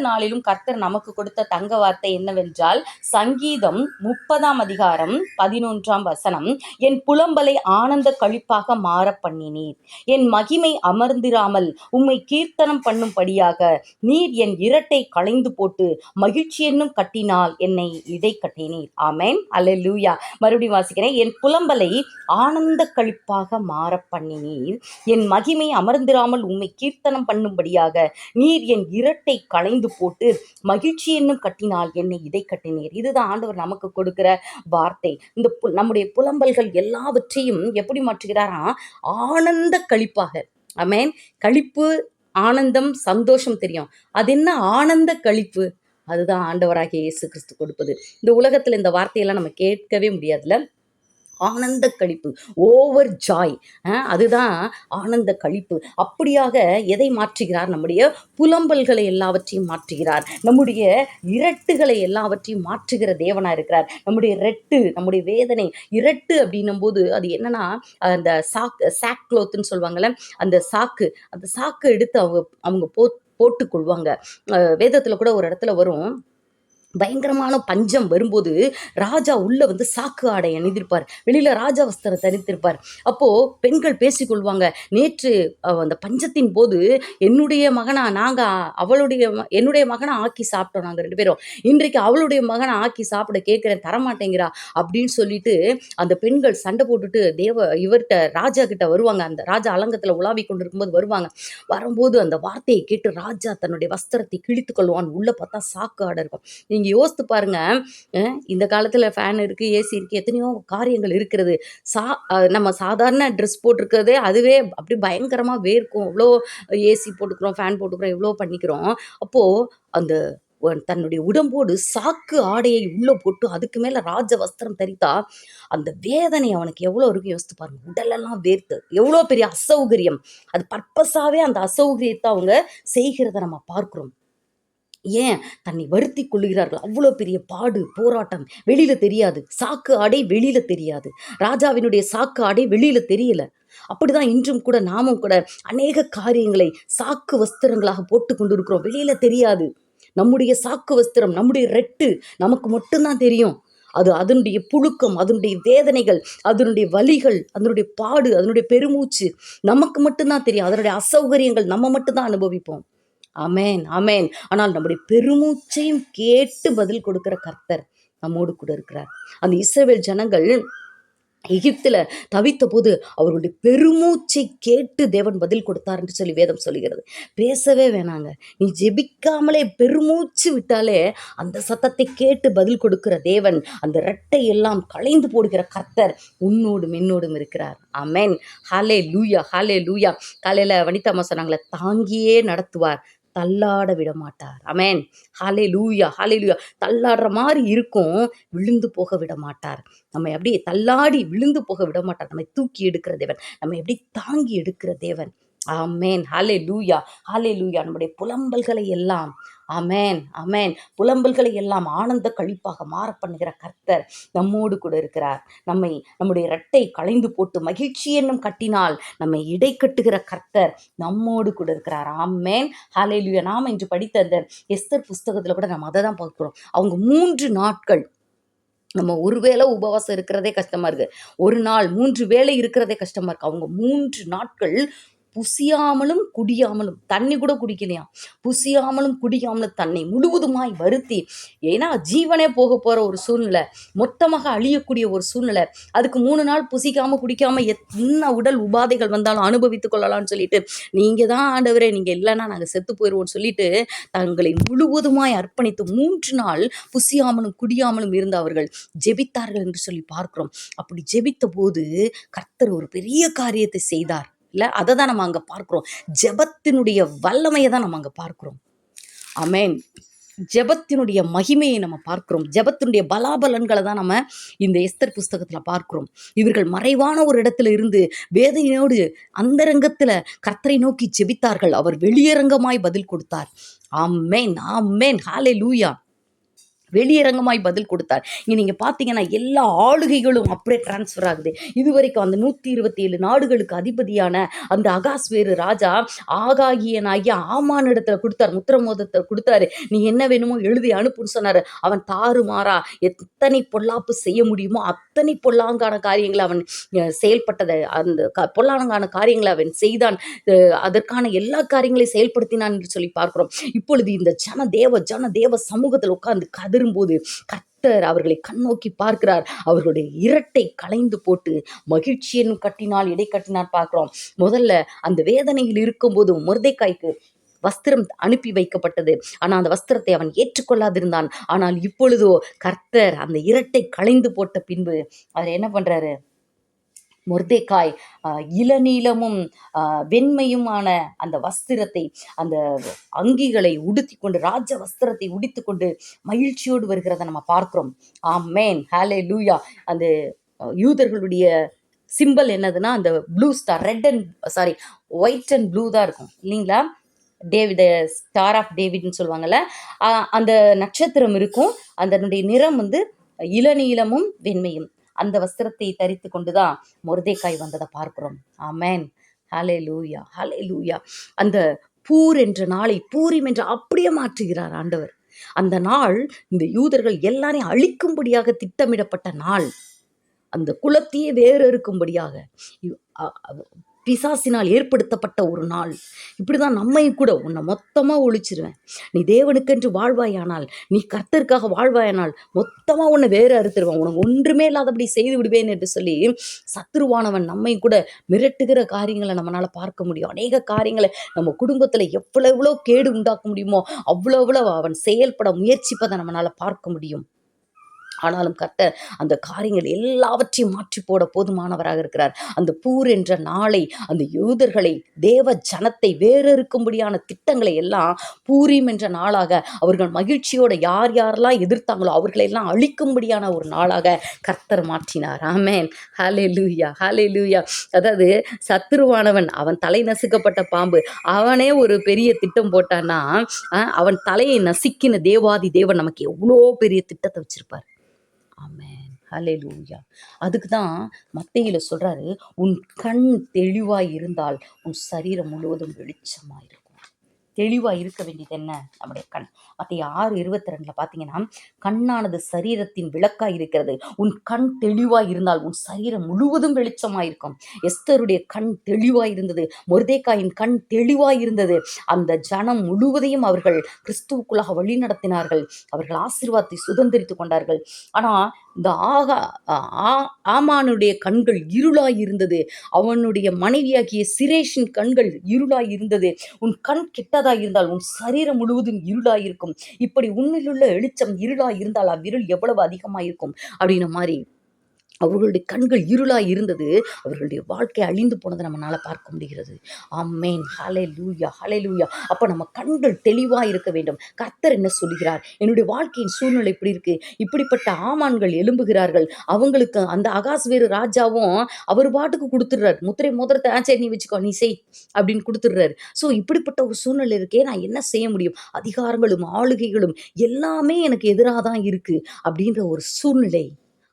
நாளிலும் கர்த்தர் நமக்கு கொடுத்த தங்க வார்த்தை என்னவென்றால், சங்கீதம் 30:11 என் புலம்பலை ஆனந்த கழிப்பாக மாற பண்ணினீர், என் மகிமை அமர்ந்திராமல் உம்மை கீர்த்தனம் பண்ணும்படியாக நீர் என் இரட்டை களைந்து போட்டு மகிழ்ச்சி என்னும் கட்டினால் என்னை இடை கட்டினீர். ஆமென், அல்லேலூயா. மறுபடியும் வாசிக்கிறேன். என் புலம்பலை ஆனந்த கழிப்பாக மாற பண்ணினீர், என் மகிமை அமர்ந்திராமல் உம்மை கீர்த்தனம் பண்ணும்படியாக நீர் என் இரட்டை களைந்து போட்டு மகிழ்ச்சி என்னும் கட்டினால் என்னை இடை கட்டினீர். இதுதான் ஆண்டவர் நமக்கு கொடுக்கிற வார்த்தை. இந்த நம்முடைய புலம்பல்கள் எல்லாவற்றையும் எப்படி மாற்றுகிறாரா? ஆனந்த கழிப்பாக. ஆமென். களிப்பு, ஆனந்தம், சந்தோஷம் தெரியும். அது என்ன ஆனந்த கழிப்பு? அதுதான் ஆண்டவராகிய இயேசு கிறிஸ்து கொடுப்பது. இந்த உலகத்துல இந்த வார்த்தையெல்லாம் நம்ம கேட்கவே முடியாதுல்ல. ஆனந்த கழிப்பு, ஓவர் ஜாய், அதுதான் ஆனந்த கழிப்பு. அப்படியாக எதை மாற்றுகிறார்? நம்முடைய புலம்பல்களை எல்லாவற்றையும் மாற்றுகிறார். நம்முடைய இரட்டுகளை எல்லாவற்றையும் மாற்றுகிற தேவனாக இருக்கிறார். நம்முடைய ரெட்டு, நம்முடைய வேதனை, இரட்டு அப்படின்னும் போது அது என்னன்னா, அந்த சாக் க்ளோத்துன்னு சொல்லுவாங்கள்ல, அந்த சாக்கு எடுத்து அவங்க போட்டுக்கொள்வாங்க. வேதத்தில் கூட ஒரு இடத்துல வரும், பயங்கரமான பஞ்சம் வரும்போது ராஜா உள்ள சாக்கு ஆடை அணிந்திருப்பார், வெளியில ராஜா வஸ்திரம் தரித்திருப்பார். அப்போ பெண்கள் பேசிக்கொள்வாங்க, நேற்று அந்த பஞ்சத்தின் போது என்னுடைய மகனா என்னுடைய மகனை ஆக்கி சாப்பிட்டோம் நாங்கள் 2 பேரும், இன்றைக்கு அவளுடைய மகனை ஆக்கி சாப்பிட கேட்கிறேன், தரமாட்டேங்கிறா அப்படின்னு சொல்லிட்டு அந்த பெண்கள் சண்டை போட்டுட்டு இவர்கிட்ட ராஜா கிட்ட வருவாங்க. அந்த ராஜா அலங்கத்துல உலாவி கொண்டிருக்கும்போது வரும்போது அந்த வார்த்தையை கேட்டு ராஜா தன்னுடைய வஸ்திரத்தை கிழித்து கொள்வான். உள்ள பார்த்தா சாக்கு ஆடை இருக்கும். நீங்கள் யோசித்து பாருங்க, இந்த காலத்தில் ஃபேன் இருக்குது, ஏசி இருக்குது, எத்தனையோ காரியங்கள் இருக்கிறது. நம்ம சாதாரண ட்ரெஸ் போட்டிருக்கிறதே அதுவே அப்படி பயங்கரமாக வேர்க்கும். இவ்வளோ ஏசி போட்டுக்கிறோம், ஃபேன் போட்டுக்கிறோம், இவ்வளோ பண்ணிக்கிறோம். அப்போது அந்த தன்னுடைய உடம்போடு சாக்கு ஆடையை உள்ளே போட்டு அதுக்கு மேலே ராஜ வஸ்திரம் தரித்தா அந்த வேதனை அவனுக்கு எவ்வளோ இருக்கும் யோசித்து பாருங்க. உடலெல்லாம் வேர்த்து, எவ்வளோ பெரிய அசௌகரியம். அது பர்பஸாகவே அந்த அசௌகரியத்தை அவங்க செய்கிறத நம்ம பார்க்குறோம். ஏன்? தன்னை வருத்தி கொள்ளுகிறார்கள். அவ்வளோ பெரிய பாடு, போராட்டம் வெளியில தெரியாது. சாக்கு ஆடை வெளியில தெரியாது. ராஜாவினுடைய சாக்கு ஆடை வெளியில தெரியல. அப்படிதான் இன்றும் கூட நாமும் கூட அநேக காரியங்களை சாக்கு வஸ்திரங்களாக போட்டு கொண்டு இருக்கிறோம். வெளியில தெரியாது. நம்முடைய சாக்கு வஸ்திரம், நம்முடைய ரெட்டு நமக்கு மட்டும்தான் தெரியும். அதனுடைய புழுக்கம், அதனுடைய வேதனைகள், அதனுடைய வலிகள், அதனுடைய பாடு, அதனுடைய பெருமூச்சு நமக்கு மட்டும்தான் தெரியும். அதனுடைய அசௌகரியங்கள் நம்ம மட்டும்தான் அனுபவிப்போம். ஆமேன், ஆமேன். ஆனால் நம்முடைய பெருமூச்சையும் கேட்டு பதில் கொடுக்கிற கர்த்தர் நம்மோடு கூட இருக்கிறார். அந்த இஸ்ரவேல் ஜனங்கள் எகிப்தில் தவித்த போது அவர்களுடைய பெருமூச்சை கேட்டு தேவன் பதில் கொடுத்தார் என்று சொல்லி வேதம் சொல்லுகிறது. பேசவே வேணாங்க, நீ ஜெபிக்காமலே பெருமூச்சு விட்டாலே அந்த சத்தத்தை கேட்டு பதில் கொடுக்கிற தேவன், அந்த ரெட்டை எல்லாம் களைந்து போடுகிற கர்த்தர் உன்னோடும் என்னோடும் இருக்கிறார். ஆமென். ஹாலே லூயா, ஹாலே லூயா. காலையில் வனிதாம்மா சொன்னாங்களே, தாங்கியே நடத்துவார், தள்ளாட விட மாட்டார். ஆமென். ஹாலே லூயா, ஹாலே லூயா. தள்ளாடுற மாதிரி இருக்கும், விழுந்து போக விட மாட்டார். நம்ம அப்படியே தள்ளாடி விழுந்து போக விட மாட்டார். நம்மை தூக்கி எடுக்கிற தேவன், நம்ம எப்படி தாங்கி எடுக்கிற தேவன். ஆமேன். ஹாலே லூயா, ஹாலே லூயா. நம்முடைய புலம்பல்களை எல்லாம், ஆமேன், ஆமேன், புலம்பல்களை எல்லாம் ஆனந்த கழிப்பாக மாற பண்ணுகிற கர்த்தர் நம்மோடு கூட இருக்கிறார். நம்முடைய இரட்டை களைந்து போட்டு மகிழ்ச்சி என்னும் கட்டினால் நம்மை இடை கட்டுகிற கர்த்தர் நம்மோடு கூட இருக்கிறார். ஆமேன், ஹாலே லூயா. நாம இன்று படித்த அந்த எஸ்தர் புஸ்தகத்துல கூட நம்ம அதை தான் பார்க்கிறோம். அவங்க 3 நாட்கள், நம்ம ஒரு வேளை உபவாசம் இருக்கிறதே கஷ்டமா இருக்கு, ஒரு நாள் 3 வேளை இருக்கிறதே கஷ்டமா இருக்கு. அவங்க 3 நாட்கள் புசியாமலும் குடியாமலும், தண்ணி கூட குடிக்கலையாம், புசியாமலும் குடியாமலும் தன்னை முழுவதுமாய் வருத்தி, ஏன்னா ஜீவனே போக போற ஒரு சூழ்நிலை, மொத்தமாக அழியக்கூடிய ஒரு சூழ்நிலை, அதுக்கு 3 நாள் புசிக்காம குடிக்காம என்ன உடல் உபாதைகள் வந்தாலும் அனுபவித்துக் கொள்ளலாம்னு சொல்லிட்டு, நீங்க தான் ஆண்டவரே, நீங்க இல்லைன்னா நாங்க செத்து போயிடுவோம்னு சொல்லிட்டு தங்களை முழுவதுமாய் அர்ப்பணித்து 3 நாள் புசியாமலும் குடியாமலும் இருந்த அவர்கள் ஜெபித்தார்கள் என்று சொல்லி பார்க்கிறோம். அப்படி ஜெபித்த போது கர்த்தர் ஒரு பெரிய காரியத்தை செய்தார். இல்லை, அதை தான் நம்ம அங்கே பார்க்குறோம். ஜெபத்தினுடைய வல்லமையை தான் நம்ம அங்கே பார்க்குறோம். ஆமென். ஜெபத்தினுடைய மகிமையை நம்ம பார்க்கிறோம். ஜெபத்தினுடைய பலாபலன்களை தான் நம்ம இந்த எஸ்தர் புஸ்தகத்தில் பார்க்கிறோம். இவர்கள் மறைவான ஒரு இடத்துல இருந்து வேதனையோடு அந்தரங்கத்தில் கர்த்தரை நோக்கி ஜெபித்தார்கள். அவர் வெளியரங்கமாய் பதில் கொடுத்தார். ஆமென், ஆமென், ஹல்லேலூயா. வெளியரங்கமாய் பதில் கொடுத்தார். இங்கே நீங்கள் பார்த்தீங்கன்னா எல்லா ஆளுகைகளும் அப்படியே டிரான்ஸ்ஃபர் ஆகுது. இதுவரைக்கும் அந்த 127 நாடுகளுக்கு அதிபதியான அந்த அகாஸ்வேரு ராஜா ஆகாகியனாகிய ஆமானிடத்துல கொடுத்தார், முத்திரமோதத்தை கொடுத்தாரு. நீ என்ன வேணுமோ எழுதி அனுப்புன்னு சொன்னார். அவன் தாறுமாறா எத்தனை பொல்லாப்பு செய்ய முடியுமோ அத்தனை பொல்லாங்கான காரியங்களை அவன் செயல்பட்டதை அந்த பொல்லாங்கான காரியங்களை அவன் செய்தான். அதற்கான எல்லா காரியங்களையும் செயல்படுத்தினான் என்று சொல்லி பார்க்கிறோம். இப்பொழுது இந்த ஜன தேவ சமூகத்தில் உட்கார்ந்து கதரும்போது கர்த்தர் அவர்களை கண்ணோக்கி பார்க்கிறார். அவர்களுடைய இரட்டை களைந்து போட்டு மகிழ்ச்சியின் கட்டினால் இடை கட்டினார் பார்க்கிறோம். முதல்ல அந்த வேதனையில் இருக்கும்போது மொர்தெக்காய்க்கு வஸ்திரம் அனுப்பி வைக்கப்பட்டது. ஆனால் அந்த வஸ்திரத்தை அவன் ஏற்றுக்கொள்ளாதிருந்தான். ஆனால் இப்பொழுதோ கர்த்தர் அந்த இரட்டை களைந்து போட்ட பின்பு அவர் என்ன பண்றாரு? மொர்தெக்காய் இளநீலமும் வெண்மையுமான அந்த வஸ்திரத்தை, அந்த அங்கிகளை உடுத்தி கொண்டு, ராஜ வஸ்திரத்தை உடுத்தி கொண்டு மகிழ்ச்சியோடு வருகிறத நம்ம பார்க்கிறோம். ஆமேன், ஹல்லேலூயா. அந்த யூதர்களுடைய சிம்பல் என்னதுன்னா அந்த blue star, white and blue தான் இருக்கும் இல்லைங்களா? டேவிட், ஸ்டார் ஆஃப் டேவிட்னு சொல்லுவாங்கள்ல, அந்த நட்சத்திரம் இருக்கும். அதனுடைய நிறம் இளநீலமும் வெண்மையும். அந்த வஸ்திரத்தை தரித்து கொண்டுதான் மொர்தெக்காய் வந்ததை பார்க்கிறோம். ஆமேன், ஹல்லேலூயா, ஹல்லேலூயா. அந்த பூர் என்ற நாளை பூரிம் என்று அப்படியே மாற்றுகிறார் ஆண்டவர். அந்த நாள் இந்த யூதர்கள் எல்லாரையும் அழிக்கும்படியாக திட்டமிடப்பட்ட நாள், அந்த குலத்தையே வேறு இருக்கும்படியாக பிசாசினால் ஏற்படுத்தப்பட்ட ஒரு நாள். இப்படிதான் நம்மையும் கூட, உன்னை மொத்தமாக ஒழிச்சிருவேன், நீ தேவனுக்கென்று வாழ்வாயானால், நீ கர்த்தருக்காக வாழ்வாயானால் மொத்தமாக உன்னை வேறு அறுத்துருவான், உனக்கு ஒன்றுமே இல்லாதபடி செய்து விடுவேன் என்று சொல்லி சத்துருவானவன் நம்மையும் கூட மிரட்டுகிற காரியங்களை நம்மளால் பார்க்க முடியும். அநேக காரியங்களை நம்ம குடும்பத்தில் எவ்வளோ கேடு உண்டாக்க முடியுமோ அவ்வளோ அவன் செயல்பட முயற்சிப்பதை நம்மளால் பார்க்க முடியும். ஆனாலும் கர்த்தர் அந்த காரியங்கள் எல்லாவற்றையும் மாற்றி போட போதுமானவராக இருக்கிறார். அந்த பூர் என்ற நாளை, அந்த யூதர்களை, தேவ ஜனத்தை வேறறுக்கும்படியான திட்டங்களை எல்லாம் பூரீம் என்ற நாளாக, அவர்கள் மகிழ்ச்சியோட யார் யாரெல்லாம் எதிர்த்தாங்களோ அவர்களெல்லாம் அழிக்கும்படியான ஒரு நாளாக கர்த்தர் மாற்றினார். ஆமென், ஹல்லேலூயா, ஹல்லேலூயா. அதாவது சத்துருவானவன், அவன் தலை நசுக்கப்பட்ட பாம்பு, அவனே ஒரு பெரிய திட்டம் போட்டான்னா அவன் தலையை நசுக்கின தேவாதி தேவன் நமக்கு எவ்வளோ பெரிய திட்டத்தை வச்சிருப்பார். ஆமென், ஹல்லேலூயா. அதுக்கு தான் மத்தேயுல சொல்றாரு, உன் கண் தெளிவாய் இருந்தால் உன் சரீரம் முழுவதும் வெளிச்சமாக இருக்கும். தெளிவாக இருக்க வேண்டியது என்ன? நம்முடைய கண். மத்தேயு 6:22 பார்த்தீங்கன்னா, கண்ணானது சரீரத்தின் விளக்காய் இருக்கிறது, உன் கண் தெளிவாய் இருந்தால் உன் சரீரம் முழுவதும் வெளிச்சமாக இருக்கும். எஸ்தருடைய கண் தெளிவாய் இருந்தது, மொர்தெக்காயின் கண் தெளிவாய் இருந்தது. அந்த ஜனம் முழுவதையும் அவர்கள் கிறிஸ்துவுக்குள்ளாக வழி நடத்தினார்கள். அவர்கள் ஆசீர்வாதத்தை சுதந்திரித்து கொண்டார்கள். ஆனால் இந்த ஆமானுடைய கண்கள் இருளாய் இருந்தது. அவனுடைய மனைவியாகிய சிரேஷின் கண்கள் இருளாய் இருந்தது. உன் கண் கெட்டதாய் இருந்தால் உன் சரீரம் முழுவதும் இருளாய் இருக்கும். இப்படி உன்னிலுள்ள வெளிச்சம் இருளாய் இருந்தால் அவ்விருள் எவ்வளவு அதிகமாக இருக்கும் அப்படின்ன மாதிரி அவர்களுடைய கண்கள் இருளாய் இருந்தது. அவர்களுடைய வாழ்க்கை அழிந்து போனதை நம்மளால பார்க்க முடிகிறது. ஆமென், ஹல்லேலூயா, ஹல்லேலூயா. அப்போ நம்ம கண்கள் தெளிவாக இருக்க வேண்டும். கர்த்தர் என்ன சொல்கிறார்? என்னுடைய வாழ்க்கையின் சூழ்நிலை இப்படி இருக்கு, இப்படிப்பட்ட ஆமான்கள் எழும்புகிறார்கள். அவங்களுக்கு அந்த அகாஸ்வேரு ராஜாவும் அவர் பாட்டுக்கு கொடுத்துடுறாரு, முத்திரை மோதிரத்தை சரி நீ வச்சுக்கோ, நீ செய் அப்படின்னு கொடுத்துடுறாரு. ஸோ இப்படிப்பட்ட ஒரு சூழ்நிலை இருக்கே, நான் என்ன செய்ய முடியும்? அதிகாரங்களும் ஆளுகைகளும் எல்லாமே எனக்கு எதிராக தான் இருக்கு அப்படின்ற ஒரு சூழ்நிலை.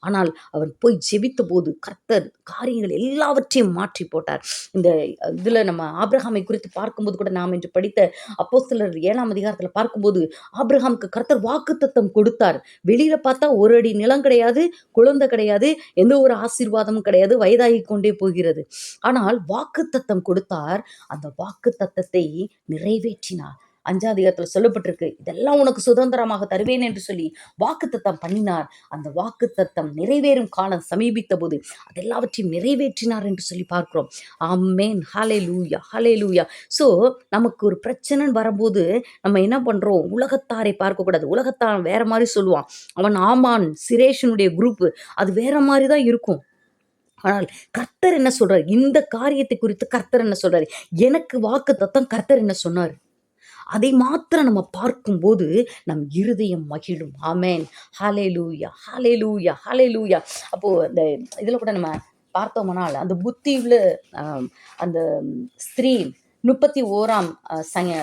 ஆனால் அவன் போய் ஜெபித்த போது கர்த்தர் காரியங்கள் எல்லாவற்றையும் மாற்றி போட்டார். இந்த இதில் நம்ம ஆபிரகாமை குறித்து பார்க்கும்போது கூட, நாம் இன்று படித்த அப்போஸ்தலர் 7ஆம் அதிகாரத்தில் பார்க்கும்போது, ஆபிரகாமுக்கு கர்த்தர் வாக்குத்தத்தம் கொடுத்தார். வெளியில பார்த்தா ஒரு அடி நிலம் கிடையாது, குழந்தை கிடையாது, எந்த ஒரு ஆசீர்வாதமும் கிடையாது, வயதாகி கொண்டே போகிறது. ஆனால் வாக்குத்தத்தம் கொடுத்தார். அந்த வாக்குத்தத்தத்தை நிறைவேற்றினார். 5ஆம் அதிகாரத்தில் சொல்லப்பட்டிருக்கு, இதெல்லாம் உனக்கு சுதந்திரமாக தருவேன் என்று சொல்லி வாக்குத்தத்தம் பண்ணினார். அந்த வாக்குத்தத்தம் நிறைவேறும் காலம் சமீபித்த போது அதெல்லாவற்றையும் நிறைவேற்றினார் என்று சொல்லி பார்க்கிறோம். ஆமென், ஹல்லேலூயா, ஹல்லேலூயா. ஸோ நமக்கு ஒரு பிரச்சனைன்னு வரும்போது நம்ம என்ன பண்றோம்? உலகத்தாரை பார்க்கக்கூடாது. உலகத்தான் வேற மாதிரி சொல்லுவான். அவன் ஆமான், சிரேஷனுடைய குரூப் அது வேற மாதிரி தான் இருக்கும். ஆனால் கர்த்தர் என்ன சொல்றார்? இந்த காரியத்தை குறித்து கர்த்தர் என்ன சொல்றாரு? எனக்கு வாக்குத்தத்தம் கர்த்தர் என்ன சொன்னார்? அதை மாத்திரம் நம்ம பார்க்கும்போது நம் இருதயம் மகிழும். ஆமென், ஹல்லேலூயா, ஹல்லேலூயா, ஹல்லேலூயா. அப்போது அந்த இதில் கூட நம்ம பார்த்தோம்னால், அந்த புத்தியுள்ள அந்த ஸ்திரீ 31ஆம்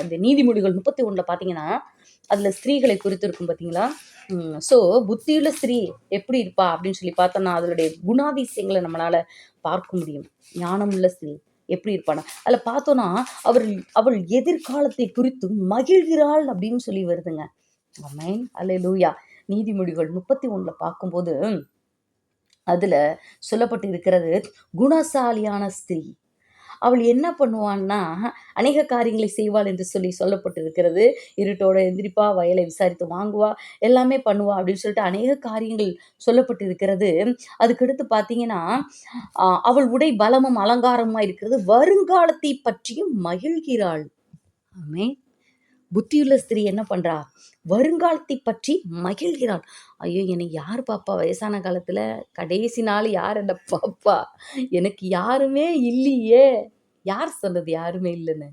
அந்த நீதிமொழிகள் 31 பார்த்தீங்கன்னா, அதில் ஸ்திரீகளை குறித்து இருக்கும் பார்த்தீங்களா? ஸோ புத்தியுள்ள ஸ்திரீ எப்படி இருப்பா அப்படின்னு சொல்லி பார்த்தோம்னா, அதனுடைய குணாதிசயங்களை நம்மளால பார்க்க முடியும். ஞானமுள்ள ஸ்திரீ எப்படி இருப்பானா, அதில் பார்த்தோன்னா அவள் அவள் எதிர்காலத்தை குறித்து மகிழ்கிறாள் அப்படின்னு சொல்லி வருதுங்க. ஆமென், அல்லேலூயா. நீதிமொழிகள் 31 பார்க்கும்போது அதுல சொல்லப்பட்டு இருக்கிறது, குணசாலியான ஸ்திரீ. அவள் என்ன பண்ணுவான்னா, அநேக காரியங்களை செய்வாள் என்று சொல்லி சொல்லப்பட்டிருக்கிறது. இருட்டோட எந்திரிப்பா, வயலை விசாரித்து வாங்குவா, எல்லாமே பண்ணுவா அப்படின்னு சொல்லிட்டு அநேக காரியங்கள் சொல்லப்பட்டிருக்கிறது. அதுக்கடுத்து பார்த்தீங்கன்னா, அவள் உடை பலமும் அலங்காரமுமா இருக்கிறது. வருங்காலத்தை பற்றியும் மகிழ்கிறாள். ஆமென். புத்தியுள்ள ஸ்திரீ என்ன பண்றா? வருங்காலத்தை பற்றி மகிழ்கிறாள். ஐயோ! என்னை யார் பாப்பா வயசான காலத்துல? கடைசி நாள் யார் என்ன பாப்பா? எனக்கு யாருமே இல்லையே! யார் சொன்னது யாருமே இல்லன்னு?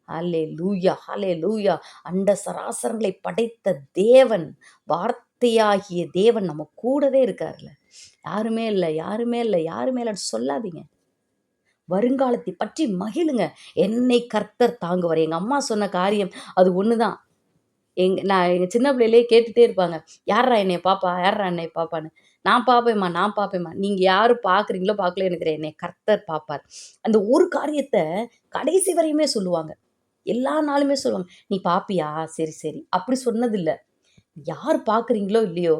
ஹல்லேலூயா! ஹல்லேலூயா! அண்ட சராசரங்களை படைத்த தேவன், வார்த்தையாகிய தேவன் நம்ம கூடவே இருக்கார்ல. யாருமே இல்ல, யாருமே இல்ல, யாருமே இல்லன்னு சொல்லாதீங்க. வருங்காலத்தை பற்றி மகிழுங்க. என்னை கர்த்தர் தாங்குவார். எங்க அம்மா சொன்ன காரியம் அது ஒண்ணுதான். நான் எங்க சின்ன பிள்ளையிலேயே கேட்டுட்டே இருப்பாங்க. "யார்றா என்னைய பாப்பா? யார்றா என்னைய பாப்பான்னு?" "நான் பாப்பேன்ம்மா, நான் பாப்பேன்ம்மா." நீங்க யாரு பார்க்குறீங்களோ பார்க்கலையோ எனக்கு தெரியாது. என்னைய கர்த்தர் பார்ப்பார். அந்த ஒரு காரியத்த கடைசி வரையுமே சொல்லுவாங்க. எல்லா நாளுமே சொல்லுவாங்க. "நீ பாப்பியா? சரி, சரி." அப்படி சொன்னதில்ல. யார் பார்க்குறீங்களோ இல்லையோ,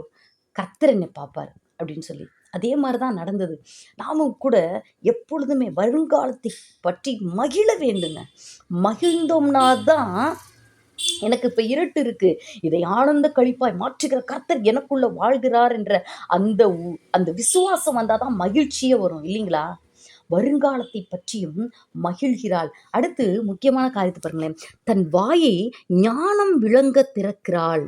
கர்த்தர் என்னை பார்ப்பார் அப்படின்னு சொல்லி. அதே மாரி தான் நடந்தது. நாமும் கூட எப்பொழுதுமே வருங்காலத்தை பற்றி மகிழ வேண்டுங்க. மகிழ்ந்தோம்னா தான் எனக்கு இப்ப இருட்டு இருக்கு. இதை ஆனந்த களிப்பாய் மாற்றுகிற கர்த்தர் எனக்குள்ள வாழ்கிறார் என்ற அந்த விசுவாசம் வந்தா தான் மகிழ்ச்சியே வரும் இல்லைங்களா? வருங்காலத்தை பற்றியும் மகிழ்கிறாள். அடுத்து முக்கியமான காரியத்த பாருங்களேன். தன் வாயை ஞானம் விளங்கத் திறக்கிறாள்.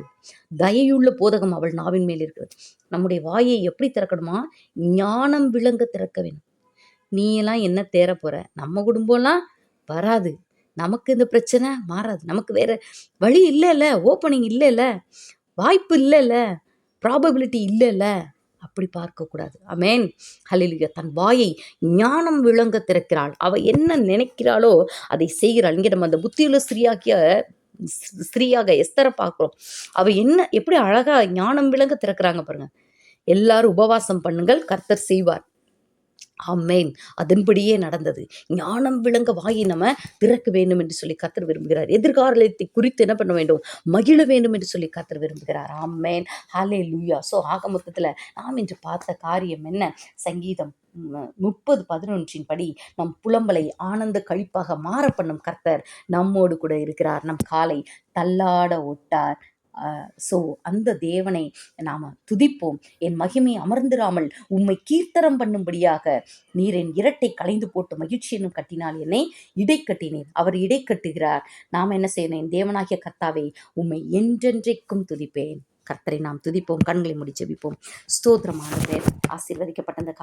தயையுள்ள போதகம் அவள் நாவின் மேல் இருக்கிறது. நம்முடைய வாயை எப்படி திறக்கணுமா? ஞானம் விளங்க திறக்க வேண்டும். நீ எல்லாம் என்ன தேறப் போற? நம்ம குடும்பம்லாம் வராது. நமக்கு இந்த பிரச்சனை மாறாது. நமக்கு வேற வழி இல்லல்ல. ஓப்பனிங் இல்லல்ல. வாய்ப்பு இல்லல்ல. ப்ராபபிலிட்டி இல்லல்ல. அப்படி பார்க்கக்கூடாது. ஆமென். ஹல்லேலூயா. தன் வாயை ஞானம் விளங்க திறக்கிறாள். அவ என்ன நினைக்கிறாளோ அதை செய்கிறாள். இங்கே நம்ம அந்த புத்தியுள்ள ஸ்திரீயாக எஸ்தர பார்க்கிறோம். அவ என்ன எப்படி அழகா ஞானம் விளங்க திறக்கிறாங்க பாருங்க. எல்லாரும் உபவாசம் பண்ணுங்கள், கர்த்தர் செய்வார். ஆமென். அதன்படியே நடந்தது. ஞானம் விளங்க வாயை நம்ம திறக்க வேண்டும் என்று சொல்லி கர்த்தர் விரும்புகிறார். எதிர்காலத்தை குறித்து என்ன பண்ண வேண்டும்? மகிழ வேண்டும் என்று சொல்லி கர்த்தர் விரும்புகிறார். ஆமென். ஹல்லேலூயா. ஆக மொத்தத்துல நாம் இன்று பார்த்த காரியம் என்ன? சங்கீதம் 30:11 படி நம் புலம்பலை ஆனந்த களிப்பாக மாற பண்ணும் கர்த்தர் நம்மோடு கூட இருக்கிறார். நம் காலை தள்ளாட ஒட்டார். அந்த தேவனை நாம துதிப்போம். என் மகிமை அமர்ந்திராமல் உம்மை கீர்த்தனம் பண்ணும்படியாக நீர் என் இரட்டை களைந்து போட்டு மகிழ்ச்சி என்னும் கட்டினால் என்னை இடை கட்டினீர். அவர் இடை கட்டுகிறார். நாம் என்ன செய்யணும்? என் தேவனாகிய கர்த்தாவே உம்மை என்றென்றைக்கும் துதிப்பேன். கர்த்தரை நாம் துதிப்போம். கண்களை மூடி ஜெபிப்போம். ஸ்தோத்திரம் ஆண்டவரே. ஆசீர்வதிக்கப்பட்ட அந்த